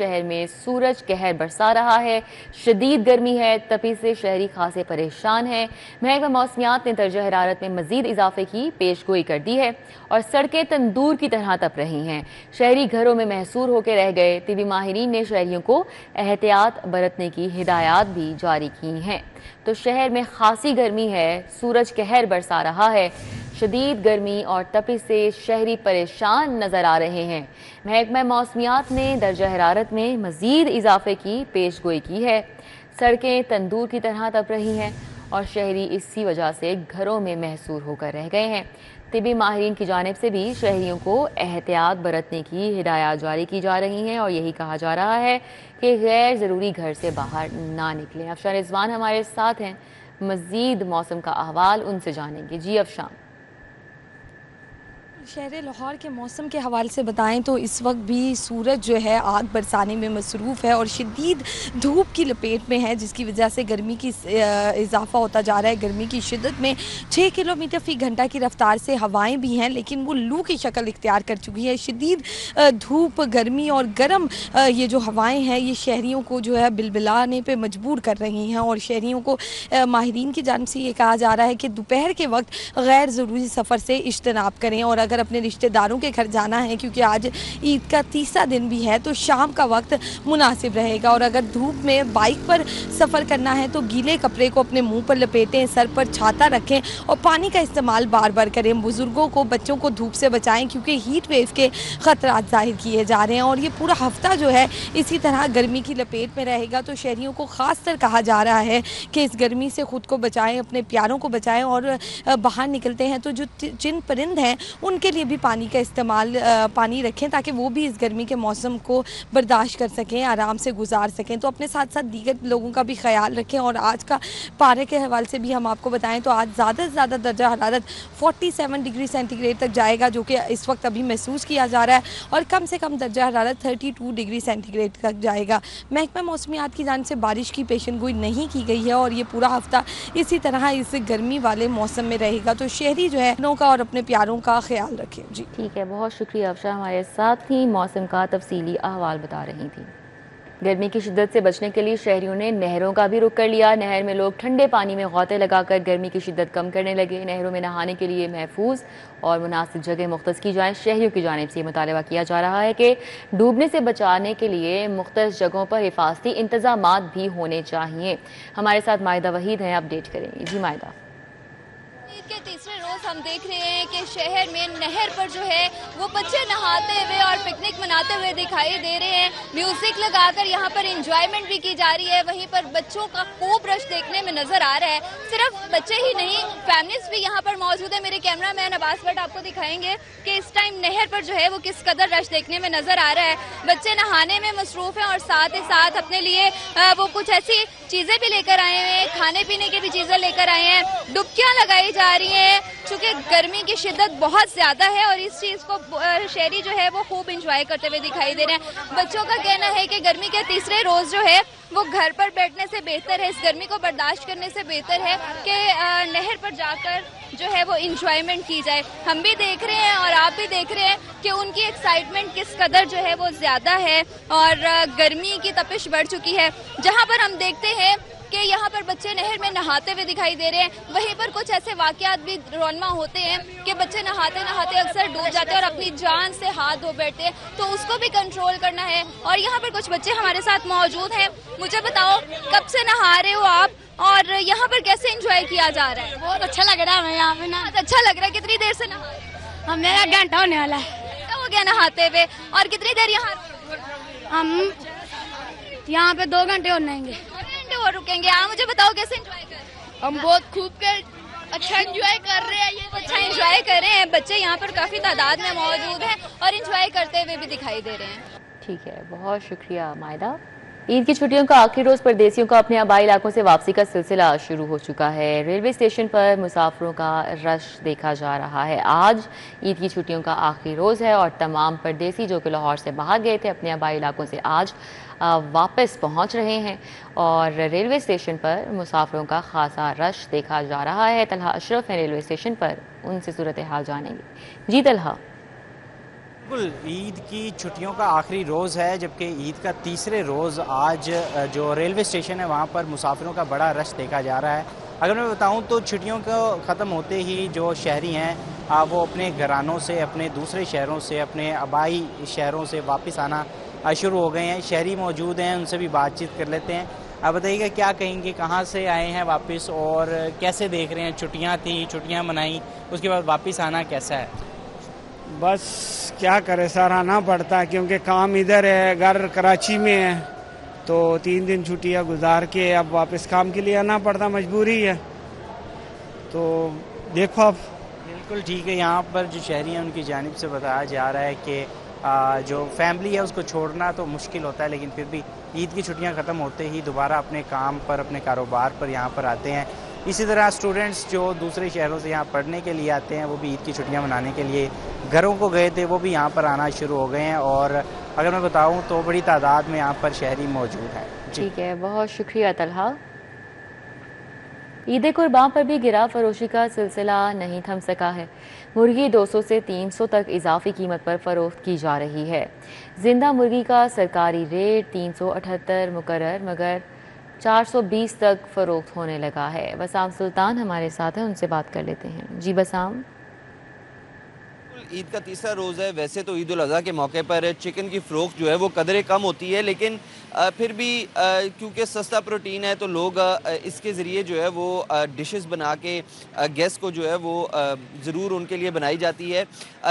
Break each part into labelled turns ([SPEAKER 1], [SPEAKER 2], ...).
[SPEAKER 1] शहर में सूरज कहर बरसा रहा है। शदीद गर्मी है, तपी से शहरी खासे परेशान हैं। महकमा मौसमियात ने दर्जा हरारत में मजीद इजाफे की पेशगोई कर दी है और सड़कें तंदूर की तरह तप रही हैं। शहरी घरों में महसूर होकर रह गए। तिबी माहिरीन ने शहरियों को एहतियात बरतने की हिदायत भी जारी की हैं। तो शहर में खासी गर्मी है, सूरज कहर बरसा रहा है। शदीद गर्मी और तपिश से शहरी परेशान नजर आ रहे हैं। महकमा मौसमियात ने दर्जा हरारत में मजीद इजाफे की पेशगोई की है। सड़कें तंदूर की तरह तप रही हैं और शहरी इसी वजह से घरों में महसूर होकर रह गए हैं। तिबी माहिरीन की जानिब से भी शहरियों को एहतियात बरतने की हिदायत जारी की जा रही हैं और यही कहा जा रहा है कि गैर ज़रूरी घर से बाहर ना निकलें। अफशान रिजवान हमारे साथ हैं, मज़ीद मौसम का अहवाल उनसे जानेंगे। जी अफशान।
[SPEAKER 2] शहर लाहौर के मौसम के हवाले से बताएं तो इस वक्त भी सूरज जो है आग बरसाने में मसरूफ़ है और शदीद धूप की लपेट में है, जिसकी वजह से गर्मी की इजाफा होता जा रहा है। गर्मी की शिद्दत में 6 किलोमीटर फ़ी घंटा की रफ्तार से हवाएं भी हैं, लेकिन वो लू की शक्ल इख्तियार कर चुकी है। शदीद धूप, गर्मी और गर्म ये जो हवाएँ हैं ये शहरियों को जो है बिलबिलाने पर मजबूर कर रही हैं और शहरियों को माहिरीन की जानिब से ये कहा जा रहा है कि दोपहर के वक्त गैर ज़रूरी सफ़र से इज्तनाब करें और अगर अपने रिश्तेदारों के घर जाना है, क्योंकि आज ईद का तीसरा दिन भी है, तो शाम का वक्त मुनासिब रहेगा। और अगर धूप में बाइक पर सफ़र करना है तो गीले कपड़े को अपने मुंह पर लपेटें, सर पर छाता रखें और पानी का इस्तेमाल बार बार करें। बुज़ुर्गों को, बच्चों को धूप से बचाएं क्योंकि हीट वेव के ख़तरात ज़ाहिर किए जा रहे हैं और ये पूरा हफ्ता जो है इसी तरह गर्मी की लपेट में रहेगा। तो शहरियों को ख़ास कर कहा जा रहा है कि इस गर्मी से ख़ुद को बचाएँ, अपने प्यारों को बचाएँ और बाहर निकलते हैं तो जो जिन परिंद हैं उनके लिए भी पानी का इस्तेमाल पानी रखें ताकि वो भी इस गर्मी के मौसम को बर्दाश्त कर सकें, आराम से गुजार सकें। तो अपने साथ साथ दीगर लोगों का भी ख्याल रखें। और आज का पारे के हवाले से भी हम आपको बताएं तो आज ज़्यादा से ज़्यादा दर्जा हरारत 47 डिग्री सेंटीग्रेड तक जाएगा, जो कि इस वक्त अभी महसूस किया जा रहा है, और कम से कम दर्जा हरारत 32 डिग्री सेंटीग्रेड तक जाएगा। महकमा मौसमियात की जानिब से बारिश की पेशनगोई नहीं की गई है और ये पूरा हफ्ता इसी तरह इस गर्मी वाले मौसम में रहेगा। तो शहरी जो है अपनों का और अपने प्यारों का ख्याल रखें। जी
[SPEAKER 1] ठीक है, बहुत शुक्रिया अफशा, हमारे साथ थी, मौसम का तफसीली अहवाल बता रही थी। गर्मी की शिद्दत से बचने के लिए शहरियों ने नहरों का भी रुख कर लिया। नहर में लोग ठंडे पानी में गौते लगाकर गर्मी की शिद्दत कम करने लगे। नहरों में नहाने के लिए महफूज और मुनासिब जगह मुख्तस की जाए। शहरियों की जानिब से मुतालबा किया जा रहा है कि डूबने से बचाने के लिए मुख्तलिफ जगहों पर हिफाजती इंतजामात भी होने चाहिए। हमारे साथ मायदा वहीद हैं, अपडेट करेंगे। जी मायदा।
[SPEAKER 3] ईद के तीसरे रोज हम देख रहे हैं कि शहर में नहर पर जो है वो बच्चे नहाते हुए और पिकनिक मनाते हुए दिखाई दे रहे हैं। म्यूजिक लगाकर यहाँ पर एंजॉयमेंट भी की जा रही है। वहीं पर बच्चों का खूब रश देखने में नजर आ रहा है। सिर्फ बच्चे ही नहीं, फैमिलीज भी यहाँ पर मौजूद है। मेरे कैमरामैन अब्बास भट्ट आपको दिखाएंगे कि इस टाइम नहर पर जो है वो किस कदर रश देखने में नजर आ रहा है। बच्चे नहाने में मसरूफ हैं और साथ ही साथ अपने लिए वो कुछ ऐसी चीजें भी लेकर आए हैं, खाने पीने की भी चीजें लेकर आए हैं। डुबकियां लगाई जा रही हैं क्योंकि गर्मी की शिद्दत बहुत ज्यादा है और इस चीज को शहरी जो है वो खूब एंजॉय करते हुए दिखाई दे रहे हैं। बच्चों का कहना है कि गर्मी के तीसरे रोज जो है वो घर पर बैठने से बेहतर है, इस गर्मी को बर्दाश्त करने से बेहतर है कि नहर पर जाकर जो है वो इंजॉयमेंट की जाए। हम भी देख रहे हैं और आप भी देख रहे हैं कि उनकी एक्साइटमेंट किस कदर जो है वो ज्यादा है और गर्मी की तपिश बढ़ चुकी है। जहां पर हम देखते हैं कि यहाँ पर बच्चे नहर में नहाते हुए दिखाई दे रहे हैं, वहीं पर कुछ ऐसे वाकयात भी रोनमा होते हैं कि बच्चे नहाते नहाते अक्सर डूब जाते हैं और अपनी जान से हाथ धो बैठते हैं, तो उसको भी कंट्रोल करना है। और यहाँ पर कुछ बच्चे हमारे साथ मौजूद हैं। मुझे बताओ, कब से नहा रहे हो आप और यहाँ पर कैसे एंजॉय किया जा रहा है?
[SPEAKER 4] बहुत अच्छा लग रहा है हमें यहाँ पे ना।
[SPEAKER 3] अच्छा लग रहा है। कितनी देर से नहा रहे हो?
[SPEAKER 4] मेरा घंटा होने वाला है।
[SPEAKER 3] घंटा हो गया नहाते हुए। और कितनी देर यहाँ?
[SPEAKER 4] हम यहाँ पे 2 घंटे और नहाएंगे।
[SPEAKER 3] 2 घंटे और रुकेंगे। आप मुझे बताओ कैसे एंजॉय कर रहे हैं?
[SPEAKER 4] हम बहुत खूब अच्छा एंजॉय कर रहे हैं। ये
[SPEAKER 3] अच्छा एंजॉय कर रहे हैं। बच्चे यहाँ पर काफी तादाद में मौजूद हैं और एंजॉय करते हुए भी दिखाई दे रहे हैं।
[SPEAKER 1] ठीक है, बहुत शुक्रिया मायदा। ईद की छुट्टियों का आखिरी रोज परदेसियों का अपने आबाई इलाकों से वापसी का सिलसिला शुरू हो चुका है। रेलवे स्टेशन पर मुसाफिरों का रश देखा जा रहा है। आज ईद की छुट्टियों का आखिरी रोज है और तमाम परदेसी जो कि लाहौर से बाहर गए थे अपने आबाई इलाकों से आज वापस पहुंच रहे हैं और रेलवे स्टेशन पर मुसाफिरों का खासा रश देखा जा रहा है। तलहा अशरफ है रेलवे स्टेशन पर, उनसे सूरत हाल जानेंगे। जी तलहा।
[SPEAKER 5] बिल्कुल, ईद की छुट्टियों का आखिरी रोज़ है, जबकि ईद का तीसरे रोज़ आज जो रेलवे स्टेशन है वहाँ पर मुसाफिरों का बड़ा रश देखा जा रहा है। अगर मैं बताऊँ तो छुट्टियों को ख़त्म होते ही जो शहरी हैं वो अपने घरानों से, अपने दूसरे शहरों से, अपने आबाई शहरों से वापस आना शुरू हो गए हैं। शहरी मौजूद हैं, उनसे भी बातचीत कर लेते हैं। आप बताइएगा क्या कहेंगे, कहाँ से आए हैं वापस और कैसे देख रहे हैं? छुट्टियाँ थी, छुट्टियाँ मनाई, उसके बाद वापस आना कैसा है?
[SPEAKER 6] बस क्या करे सर, आना पड़ता है क्योंकि काम इधर है, घर कराची में है, तो 3 दिन छुट्टियां गुजार के अब वापस काम के लिए आना पड़ता, मजबूरी है। तो देखो अब
[SPEAKER 5] बिल्कुल ठीक है। यहाँ पर जो शहरी हैं उनकी जानिब से बताया जा रहा है कि जो फैमिली है उसको छोड़ना तो मुश्किल होता है, लेकिन फिर भी ईद की छुट्टियाँ ख़त्म होते ही दोबारा अपने काम पर, अपने कारोबार पर यहाँ पर आते हैं। इसी तरह स्टूडेंट्स जो दूसरे शहरों से यहाँ पढ़ने के लिए आते हैं वो भी ईद की छुट्टियाँ मनाने के लिए घरों को गए थे, वो भी यहाँ पर आना शुरू हो गए हैं। और अगर मैं बताऊँ तो बड़ी तादाद में यहाँ पर शहरी मौजूद हैं।
[SPEAKER 1] ठीक है, बहुत शुक्रिया तलहा। ईद कुर्बान पर भी गिरा फरोशी का सिलसिला नहीं थम सका है। मुर्गी 200 से 300 तक इजाफी कीमत पर फरोख्त की जा रही है। जिंदा मुर्गी का सरकारी रेट 378 मुकर्रर मगर 420 तक फरोख्त होने लगा है। बसाम सुल्तान हमारे साथ हैं, उनसे बात कर लेते हैं। जी बसाम।
[SPEAKER 7] ईद का तीसरा रोज़ है। वैसे तो ईद उल अज़हा के मौके पर चिकन की फ़रोख्त जो है वो कदरे कम होती है, लेकिन फिर भी क्योंकि सस्ता प्रोटीन है तो लोग इसके ज़रिए जो है वो डिशेस बना के गेस्ट को जो है वो ज़रूर उनके लिए बनाई जाती है।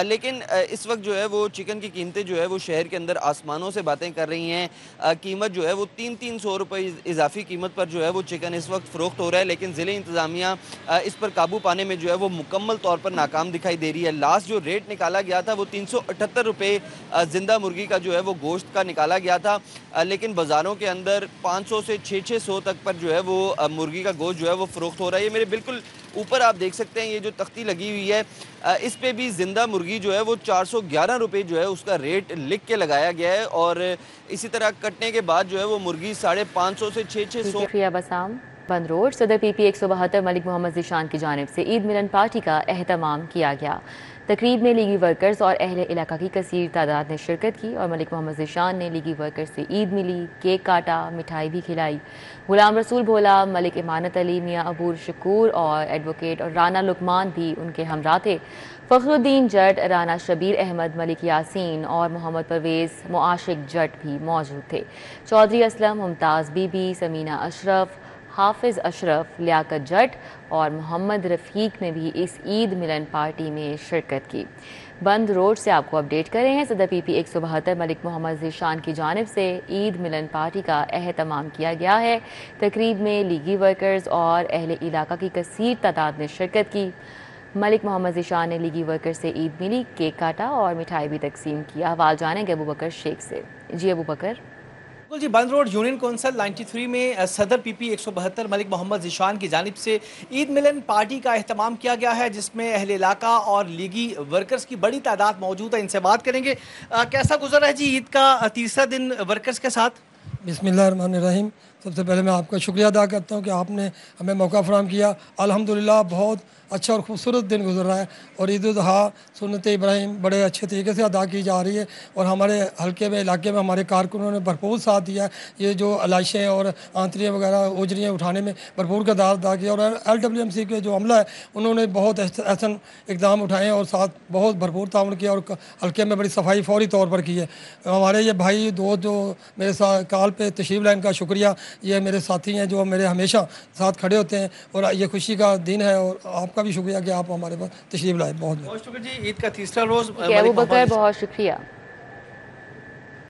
[SPEAKER 7] लेकिन इस वक्त जो है वो चिकन की कीमतें जो है वो शहर के अंदर आसमानों से बातें कर रही हैं। कीमत जो है वो 300 रुपये इजाफी कीमत पर जो है वो चिकन इस वक्त फ़रोख्त हो रहा है, लेकिन ज़िले इंतज़ामिया इस पर काबू पाने में जो है वो मुकम्मल तौर पर नाकाम दिखाई दे रही है। लास्ट जो रेट निकाला गया था वो 378 रुपये जिंदा मुर्गी का जो है वो गोश्त का निकाला गया था, लेकिन बाज़ारों के अंदर 500 से 600 तक पर जो है वो मुर्गी का गोश्त जो है वो फ़रोख्त हो रहा है। ये मेरे बिल्कुल ऊपर आप देख सकते हैं, ये जो तख्ती लगी हुई है इस पे भी जिंदा मुर्गी जो है वो 411 रुपये जो है उसका रेट लिख के लगाया गया है, और इसी तरह कटने के बाद जो है वो मुर्गी 550 से 600।
[SPEAKER 1] बसाम। बंद रोड सदर PP 172 मलिक मोहम्मद ज़ीशान की जानिब से ईद मिलन पार्टी का एहतमाम किया गया। तकरीब में लीगी वर्कर्स और अहले इलाका की कसीर तादाद ने शिरकत की और मलिक मोहम्मद ज़ीशान ने लीगी वर्कर्स से ईद मिली, केक काटा, मिठाई भी खिलाई। गुलाम रसूल भोला, मलिक इमानत अली, मियाँ अबूर शकूर और एडवोकेट और राना लुकमान भी उनके हमरा थे। फ़खरुद्दीन जट, राना शबीर अहमद, मलिक यासीन और मोहम्मद परवेज़ मुआशिक जट भी मौजूद थे। चौधरी असलम, मुमताज़ बीबी, समीना अशरफ, हाफिज़ अशरफ, लियाकत जट और मोहम्मद रफ़ीक ने भी इस ईद मिलन पार्टी में शिरकत की। बंद रोड से आपको अपडेट कर रहे हैं। सदर PP 172 मलिक मोहम्मद ज़ीशान की जानिब से ईद मिलन पार्टी का एहतमाम किया गया है। तकरीब में लीगी वर्कर्स और अहले इलाका की कसीर तादाद ने शिरकत की। मलिक मोहम्मद ज़ीशान ने लीगी वर्कर्स से ईद मिली, केक काटा और मिठाई भी तकसीम की। अहवाल जानेंगे अबू बकर शेख से। जी अबू बकर।
[SPEAKER 8] बिल्कुल जी, बंद रोड यूनियन कौंसल 93 में सदर PP 172 मलिक मोहम्मद ज़ीशान की जानिब से ईद मिलन पार्टी का एहतमाम किया गया है, जिसमें अहले इलाका और लीगी वर्कर्स की बड़ी तादाद मौजूद है। इनसे बात करेंगे। कैसा गुजरा है जी ईद का तीसरा दिन वर्कर्स के साथ?
[SPEAKER 9] बिस्मिल्लाहिर्रहमानिर्रहीम। सबसे पहले मैं आपका शुक्रिया अदा करता हूँ कि आपने हमें मौका फराहम किया। अल्हम्दुलिल्लाह बहुत अच्छा और ख़ूबसूरत दिन गुजर रहा है और ईद उल अज़हा सुन्नत इब्राहिम बड़े अच्छे तरीके से अदा की जा रही है और हमारे हल्के में, इलाके में हमारे कारकुनों ने भरपूर साथ दिया है। ये जो अलाइशें और आंतरियाँ वगैरह उजरियाँ उठाने में भरपूर किरदार अदा किया और LWMC के जो अमला है उन्होंने बहुत एहसन इकदाम उठाए और साथ बहुत भरपूर ताउन किया और हल्के में बड़ी सफाई फौरी तौर पर की है। हमारे ये भाई दो जो मेरे साथ कॉल पे तशरीफ़ लाए, इनका शुक्रिया। ये मेरे साथी हैं जो मेरे हमेशा साथ खड़े होते हैं और ये खुशी का दिन है और आपका भी शुक्रिया कि आप हमारे पास तशरीफ लाए। बहुत
[SPEAKER 8] शुक्रिया जी। ईद का तीसरा रोज़
[SPEAKER 1] अबू बकर, बहुत शुक्रिया।